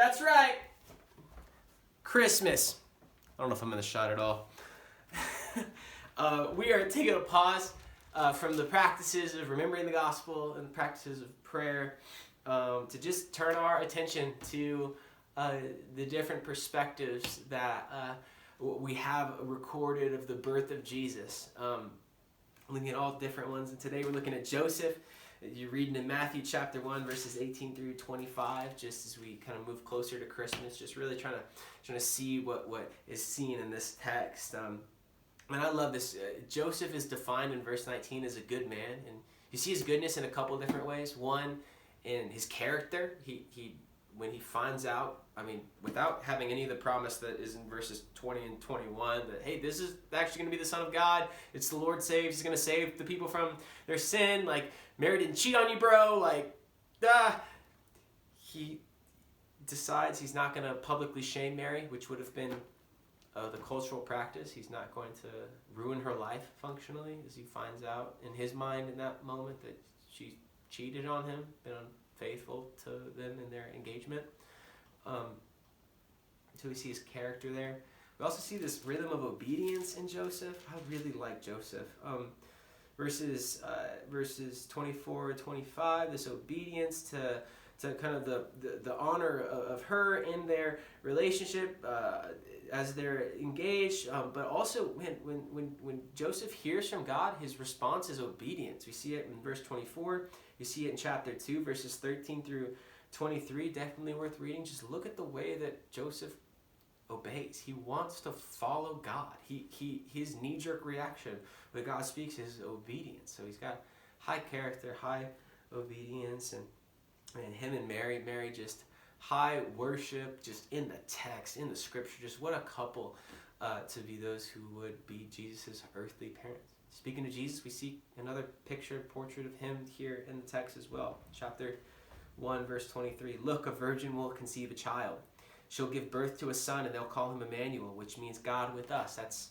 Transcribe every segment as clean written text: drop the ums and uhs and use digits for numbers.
That's right. Christmas. I don't know if I'm in the shot at all. We are taking a pause from the practices of remembering the gospel and the practices of prayer to just turn our attention to the different perspectives that we have recorded of the birth of Jesus. Looking at all different ones, and today we're looking at Joseph. You're reading in Matthew chapter 1, verses 18 through 25, just as we kind of move closer to Christmas, just really trying to see what is seen in this text. And I love this. Joseph is defined in verse 19 as a good man, and you see his goodness in a couple of different ways. One, in his character. He when he finds out, without having any of the promise that is in verses 20 and 21, that, hey, this is actually going to be the Son of God. It's the Lord saves. He's going to save the people from their sin. Like, Mary didn't cheat on you, bro. He decides he's not going to publicly shame Mary, which would have been the cultural practice. He's not going to ruin her life functionally, as he finds out in his mind in that moment that she cheated on him, been unfaithful to them in their engagement. So we see his character there. We also see this rhythm of obedience in Joseph. I really like Joseph. Verses 24 and 25, this obedience to kind of the honor of her in their relationship as they're engaged, but also when Joseph hears from God, his response is obedience. We see it in verse 24. You see it in chapter 2, verses 13 through 23. Definitely worth reading. Just look at the way that Joseph obeys. He wants to follow God. His knee-jerk reaction when God speaks is obedience. So he's got high character, high obedience, and him and Mary just high worship, just in the text, in the scripture. Just what a couple to be those who would be Jesus' earthly parents. Speaking of Jesus, we see another portrait of him here in the text as well. Chapter 1, verse 23. Look, a virgin will conceive a child. She'll give birth to a son, and they'll call him Emmanuel, which means God with us. That's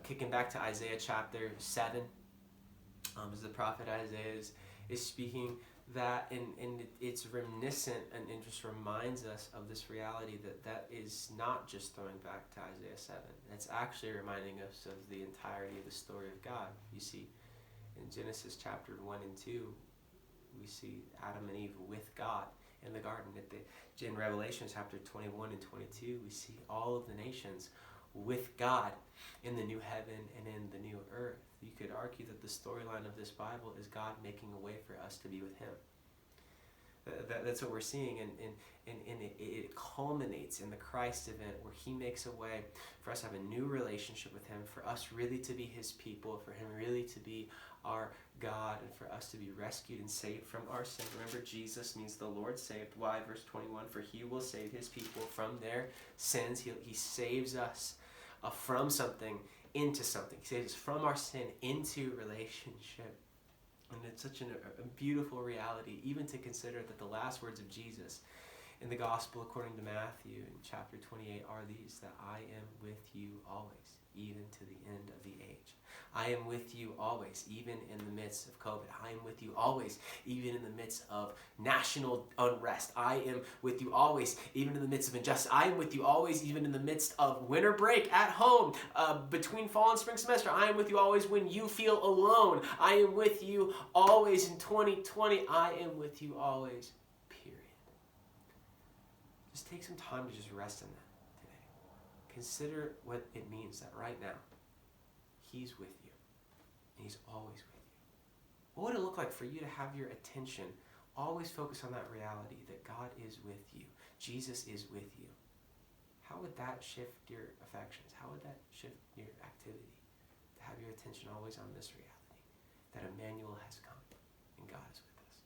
kicking back to Isaiah chapter 7. As the prophet Isaiah is speaking that, and it's reminiscent and it just reminds us of this reality that is not just throwing back to Isaiah 7. It's actually reminding us of the entirety of the story of God. You see, in Genesis chapter 1 and 2, we see Adam and Eve with God in the garden. In Revelation chapter 21 and 22, we see all of the nations with God in the new heaven and in the new earth. You could argue that the storyline of this Bible is God making a way for us to be with him. That's what we're seeing, and it culminates in the Christ event where he makes a way for us to have a new relationship with him, for us really to be his people, for him really to be our God, and for us to be rescued and saved from our sin. Remember, Jesus means the Lord saved. Why? Verse 21, for he will save his people from their sins. He saves us from something into something. He saves us from our sin into relationship. And it's such a beautiful reality, even to consider that the last words of Jesus in the gospel according to Matthew in chapter 28 are these, that I am with you always, even to the end of the age. I am with you always, even in the midst of COVID. I am with you always, even in the midst of national unrest. I am with you always, even in the midst of injustice. I am with you always, even in the midst of winter break at home, between fall and spring semester. I am with you always when you feel alone. I am with you always in 2020. I am with you always, period. Just take some time to just rest in that today. Consider what it means that right now, he's with you, and he's always with you. What would it look like for you to have your attention always focus on that reality that God is with you, Jesus is with you? How would that shift your affections? How would that shift your activity? To have your attention always on this reality, that Emmanuel has come, and God is with us.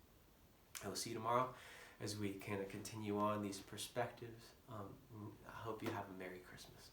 I will see you tomorrow as we kind of continue on these perspectives. I hope you have a Merry Christmas.